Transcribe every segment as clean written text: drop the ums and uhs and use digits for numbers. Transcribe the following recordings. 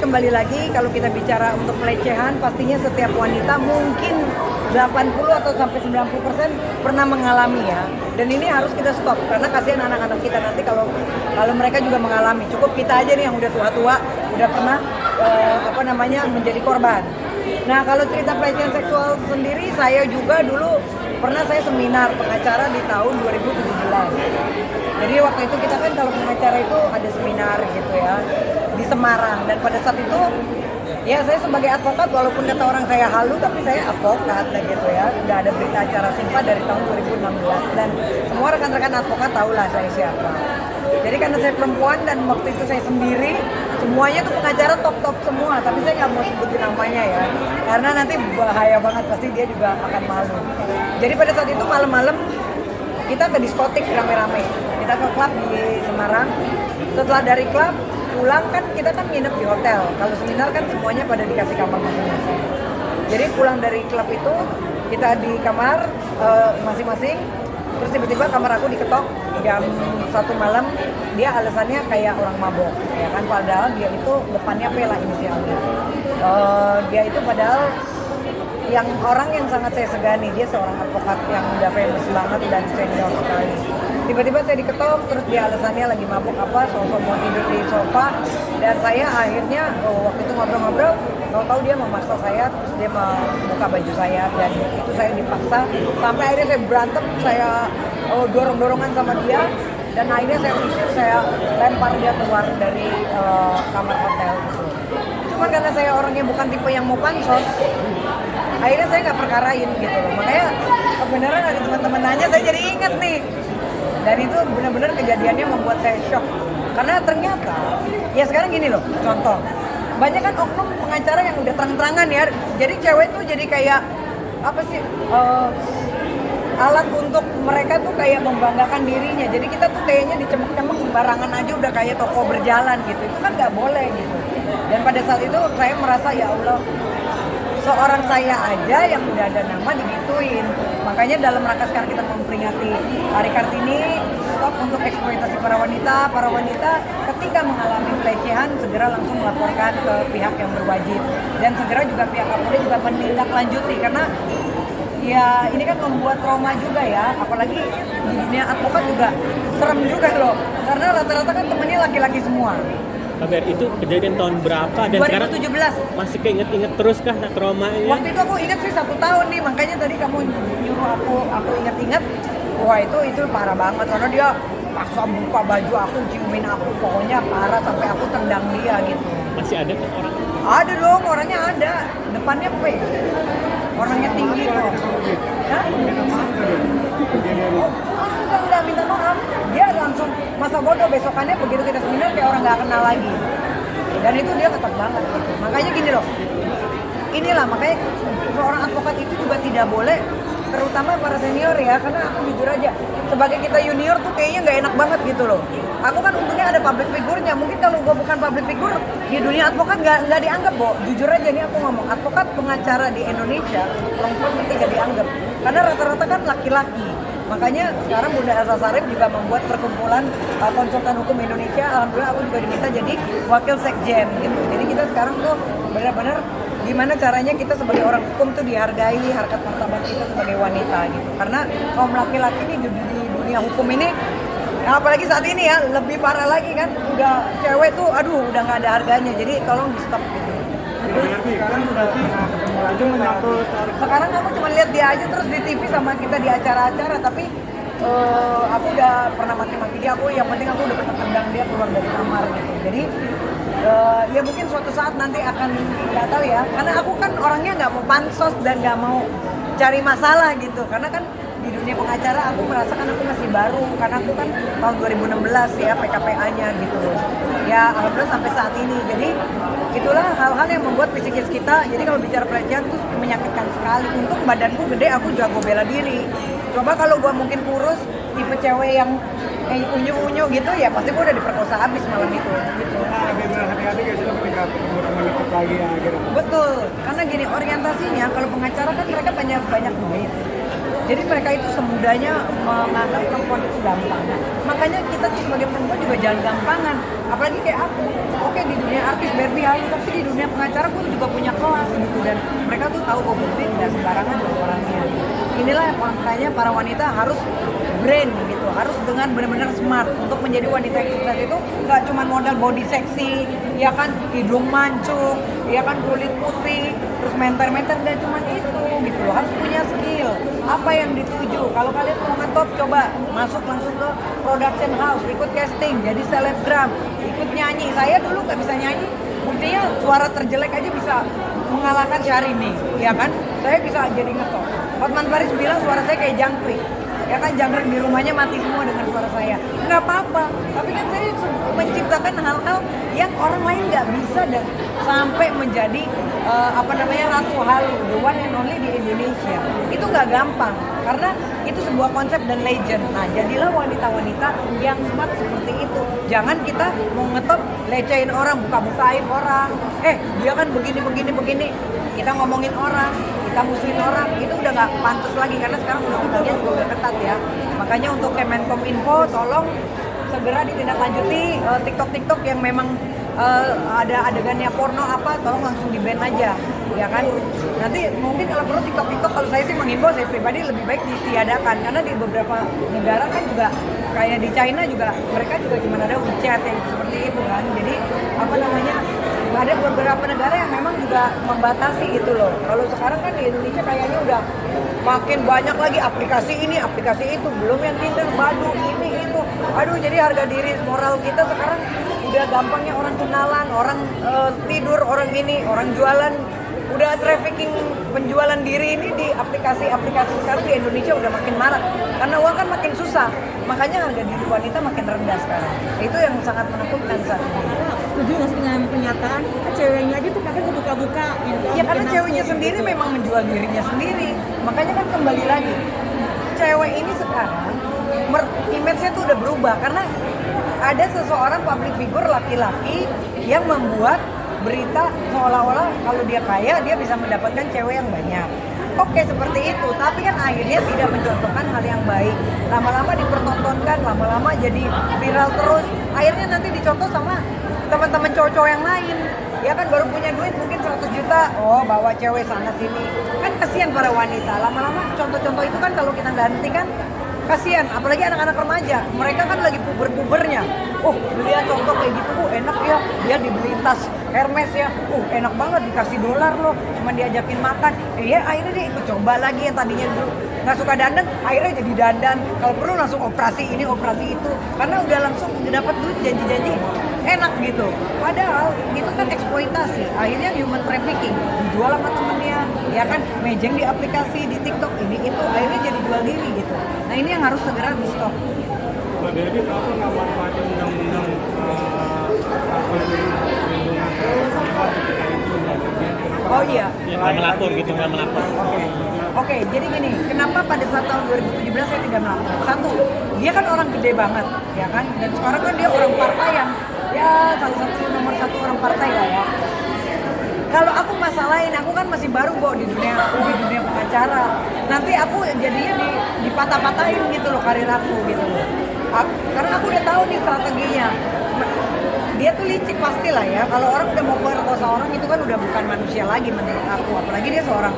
Kembali lagi kalau kita bicara untuk pelecehan, pastinya setiap wanita mungkin 80 atau sampai 90% pernah mengalami ya. Dan ini harus kita stop karena kasihan anak-anak kita nanti kalau mereka juga mengalami. Cukup kita aja nih yang udah tua-tua udah pernah menjadi korban. Nah, kalau cerita pelecehan seksual sendiri, saya juga dulu pernah saya seminar pengacara di tahun 2017. Jadi waktu itu kita kan kalau pengacara itu ada seminar gitu ya di Semarang, dan pada saat itu ya saya sebagai advokat, walaupun kata orang saya halu tapi saya advokat gitu ya. Udah ada berita acara Simpa dari tahun 2016 dan semua rekan-rekan advokat tahulah saya siapa. Jadi karena saya perempuan dan waktu itu saya sendiri, semuanya tuh pengacara top semua, tapi saya nggak mau sebutin namanya ya, karena nanti bahaya banget, pasti dia juga akan malu. Jadi pada saat itu malam-malam kita ke diskotik rame-rame, kita ke klub di Semarang. Setelah dari klub pulang kan kita kan nginep di hotel. Kalau seminar kan semuanya pada dikasih kamar masing-masing. Jadi pulang dari klub itu kita di kamar masing-masing. Terus tiba-tiba kamar aku diketok jam 1 malam. Dia alasannya kayak orang mabok, ya kan, padahal dia itu depannya P lah inisialnya. Dia itu padahal yang orang yang sangat saya segani, dia seorang advokat yang udah famous banget dan senior sekali. Tiba-tiba saya diketok, terus dia alasannya lagi mabuk apa, sosok mau tidur di sofa, dan saya akhirnya waktu itu ngobrol-ngobrol, tahu-tahu dia memaksa saya, terus dia membuka baju saya, dan itu saya dipaksa, sampai akhirnya saya berantem, saya dorong-dorongan sama dia, dan akhirnya saya usir, saya lempar dia keluar dari kamar hotel. Cuman karena saya orangnya bukan tipe yang mau pansos, akhirnya saya nggak perkarain gitu loh. Makanya kebenaran ada teman-teman nanya, saya jadi inget nih. Dan itu benar-benar kejadiannya membuat saya shock. Karena ternyata, ya sekarang gini loh, contoh. Banyak kan oknum pengacara yang udah terang-terangan ya. Jadi cewek tuh jadi kayak, apa sih, alat untuk mereka tuh kayak membanggakan dirinya. Jadi kita tuh kayaknya dicemek-cemek sembarangan aja udah kayak toko berjalan gitu. Itu kan nggak boleh gitu. Dan pada saat itu saya merasa, ya Allah, seorang saya aja yang udah ada nama digituin. Makanya dalam rangka sekarang kita memperingati Hari Kartini, stop untuk eksploitasi para wanita. Para wanita ketika mengalami pelecehan segera langsung melaporkan ke pihak yang berwajib, dan segera juga pihak Kapolri juga menindaklanjuti, karena ya ini kan membuat trauma juga ya, apalagi di dunia advokat juga serem juga loh, karena rata-rata kan temennya laki-laki semua. Kabar itu kejadian tahun berapa dan 2017. sekarang masih keinget-inget terus kah traumanya? Waktu itu aku ingat sih 1 tahun nih, makanya tadi kamu nyuruh aku inget-inget. Wah itu parah banget, karena dia paksa buka baju aku, ciumin aku, pokoknya parah sampai aku tendang dia gitu. Masih ada kan orang? Ada dong, orangnya ada, depannya P, orangnya tinggi kok. Hah? Enggak minta maaf, dia langsung masa bodoh, besokannya begitu kita seminar kayak orang nggak kenal lagi. Dan itu dia ketat banget gitu. Makanya gini loh, inilah makanya seorang advokat itu juga tidak boleh, terutama para senior ya, karena aku jujur aja, sebagai kita junior tuh kayaknya nggak enak banget gitu loh. Aku kan untungnya ada public figure-nya, mungkin kalau gue bukan public figure di dunia advokat nggak dianggap, Bo. Jujur aja nih aku ngomong, advokat pengacara di Indonesia perempuan pasti nggak dianggap, karena rata-rata kan laki-laki. Makanya sekarang Bunda Elsa Sharif juga membuat perkumpulan konsultan hukum Indonesia. Alhamdulillah aku juga diminta jadi wakil sekjen gitu. Jadi kita sekarang tuh benar-benar gimana caranya kita sebagai orang hukum tuh dihargai harkat martabat kita sebagai wanita gitu. Karena kaum laki-laki nih di dunia hukum ini, apalagi saat ini ya, lebih parah lagi kan. Udah cewek tuh aduh udah nggak ada harganya. Jadi tolong di stop gitu. Sekarang udah pernah ketemu lagi menyangkut. Sekarang aku cuma lihat dia aja terus di TV sama kita di acara-acara, tapi aku udah pernah maki-maki dia. Aku yang penting aku udah pernah tendang dia keluar dari kamar gitu. Jadi ya mungkin suatu saat nanti akan, nggak tahu ya, karena aku kan orangnya nggak mau pansos dan nggak mau cari masalah gitu, karena kan di dunia pengacara aku merasakan aku masih baru, karena aku kan tahun 2016 ya PKPA-nya gitu ya, alhamdulillah sampai saat ini. Jadi itulah hal-hal yang membuat psikis kita. Jadi kalau bicara pelecehan tuh menyakitkan sekali. Untuk badanku gede, aku jago bela diri. Coba kalau gua mungkin kurus, tipe cewek yang kayak unyu-unyu gitu, ya pasti gua udah diperkosa habis malam itu gitu. Agak berhati-hati guys ketika ketemu teman dekat lagi ya gitu. Betul, karena gini orientasinya, kalau pengacara kan mereka banyak duit. Jadi mereka itu semudahnya menganggap perempuan itu gampang. Makanya kita tuh sebagai perempuan juga jangan gampangan. Apalagi kayak aku, oke di dunia artis Barbie halus, tapi di dunia pengacara gue juga punya kelas gitu. Dan mereka tuh tahu kok Barbie nggak sembarangan loh orangnya. Inilah makanya para wanita harus brand gitu, harus dengan benar-benar smart untuk menjadi wanita yang sukses itu nggak cuma modal body seksi, ya kan hidung mancung, ya kan kulit putih, terus menter-menter, dan cuma itu gitu loh, harus punya skill. Apa yang dituju? Kalau kalian mau ngetop, coba masuk langsung ke production house, ikut casting, jadi selebgram, ikut nyanyi. Saya dulu nggak bisa nyanyi, buktinya suara terjelek aja bisa mengalahkan Syahrini, ya kan? Saya bisa jadi ngetop. Hotman Paris bilang suara saya kayak jangkrik. Ya kan jangkrik di rumahnya mati semua dengan suara saya. Nggak apa-apa, tapi kan saya menciptakan hal-hal yang orang lain nggak bisa dan sampai menjadi ratu halu, the one and only di Indonesia. Itu nggak gampang, karena itu sebuah konsep dan legend. Nah, jadilah wanita-wanita yang smart seperti itu. Jangan kita mau ngetop lecehin orang, buka-bukain orang. Dia kan begini. Kita ngomongin orang, kita musuhin orang, itu udah nggak pantas lagi karena sekarang undang-undangnya juga udah ketat ya. Makanya untuk Kemenkominfo tolong segera ditindaklanjuti TikTok yang memang ada adegannya porno apa, tolong langsung di-ban aja, ya kan. Nanti mungkin kalau perlu TikTok kalau saya sih menghimbau, saya pribadi lebih baik ditiadakan karena di beberapa negara kan juga kayak di China juga mereka juga cuma ada WeChat yang seperti itu kan. Jadi ada beberapa negara yang memang juga membatasi gitu loh. Kalau sekarang kan di Indonesia kayaknya udah makin banyak lagi aplikasi ini, aplikasi itu, belum yang Tinder, Badoo, ini itu. Aduh, jadi harga diri moral kita sekarang udah gampangnya orang kenalan, orang tidur, orang ini, orang jualan. Udah trafficking penjualan diri ini di aplikasi-aplikasi sekarang di Indonesia udah makin marak. Karena uang kan makin susah, makanya harga diri wanita makin rendah sekarang. Itu yang sangat menakutkan saat ini. Setuju nggak sih dengan pernyataan ceweknya aja tuh kadang buka-buka gitu? Ya karena ceweknya sendiri memang menjual dirinya sendiri. Makanya kan kembali lagi, cewek ini sekarang image-nya tuh udah berubah karena ada seseorang public figure laki-laki yang membuat berita seolah-olah kalau dia kaya dia bisa mendapatkan cewek yang banyak. Oke, seperti itu, tapi kan akhirnya tidak mencontohkan hal yang baik. Lama-lama dipertontonkan, lama-lama jadi viral terus. Akhirnya nanti dicontoh sama teman-teman cowok-cowok yang lain. Ya kan baru punya duit mungkin 100 juta, bawa cewek sana sini. Kan kasihan para wanita. Lama-lama contoh-contoh itu kan kalau kita ganti kan kasihan, apalagi anak-anak remaja. Mereka kan lagi puber-pubernya. Lihat contoh kayak gitu, enak ya. Dia dibeli tas Hermes ya, enak banget dikasih dolar loh. Cuma diajakin makan. Akhirnya dia ikut coba lagi yang tadinya dulu nggak suka dandan, akhirnya jadi dandan. Kalau perlu langsung operasi ini, operasi itu. Karena udah langsung dapat duit, janji-janji enak gitu. Padahal itu kan eksploitasi. Akhirnya human trafficking, dijual sama temennya, ya kan, mejeng di aplikasi, di TikTok, ini itu. Akhirnya jadi jual diri gitu. Nah ini yang harus segera di stop. Mbak Dewi, kenapa nggak manfaatin undang-undang perlindungan perempuan ketika itu nggak terjadi? Oh iya. Ya, nggak melapor gitu, nggak melapor. Oke, jadi gini, kenapa pada saat tahun 2017 saya tidak melapor? Satu, dia kan orang gede banget, ya kan? Dan sekarang kan dia orang partai yang, ya salah satu nomor satu orang partai lah ya. Kalau aku masalahin, aku kan masih baru kok di dunia pengacara. Nanti aku jadinya dipatah-patahin gitu loh karir aku gitu loh. Karena aku udah tahu nih strateginya. Dia tuh licik pastilah ya. Kalau orang udah mau perkosa orang itu kan udah bukan manusia lagi menurut aku. Apalagi dia seorang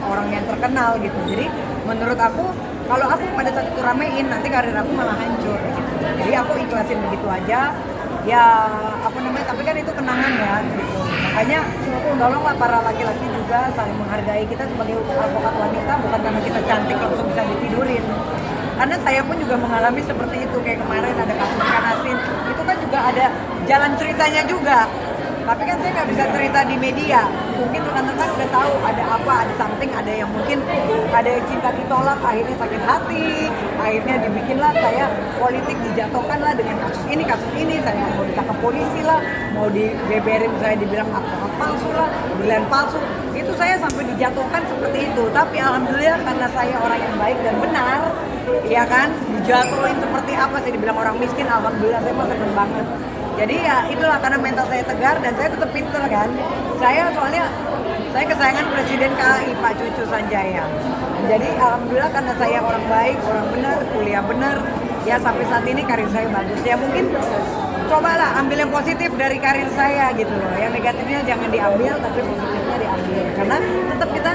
orang yang terkenal gitu. Jadi menurut aku kalau aku pada saat itu ramein nanti karir aku malah hancur gitu. Jadi aku ikhlasin begitu aja. Ya tapi kan itu kenangan ya gitu. Makanya tolonglah para laki-laki juga saling menghargai kita sebagai advokat wanita, bukan karena kita cantik langsung bisa ditidurin. Karena saya pun juga mengalami seperti itu, kayak kemarin ada kasus ikan asin, itu kan juga ada jalan ceritanya juga. Tapi kan saya nggak bisa cerita di media. Mungkin rekan-rekan udah tahu ada apa, ada something, ada yang mungkin ada yang cinta ditolak, akhirnya sakit hati, akhirnya dibikinlah saya politik dijatuhkan lah dengan kasus ini, saya mau ditangkap polisi lah, mau dibeberin saya dibilang advokat palsu lah, bilang palsu. Itu saya sampai dijatuhkan seperti itu. Tapi alhamdulillah karena saya orang yang baik dan benar, ya kan, dijatuhin seperti apa sih dibilang orang miskin, alhamdulillah saya mah seneng banget. Jadi ya itulah karena mental saya tegar dan saya tetap pinter kan. Saya soalnya Saya kesayangan Presiden KAI Pak Cucu Sanjaya. Jadi alhamdulillah karena saya orang baik, orang benar, kuliah benar, ya sampai saat ini karir saya bagus. Ya mungkin cobalah ambil yang positif dari karir saya gitu loh. Yang negatifnya jangan diambil, tapi positifnya diambil. Karena tetap kita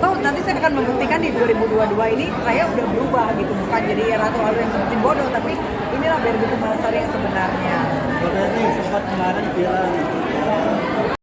tahu nanti saya akan membuktikan di 2022 ini saya udah berubah gitu, bukan jadi Ratu Aldo yang seperti bodoh, tapi inilah Barbie Kumalasari yang sebenarnya. Berarti sempat kemarin viral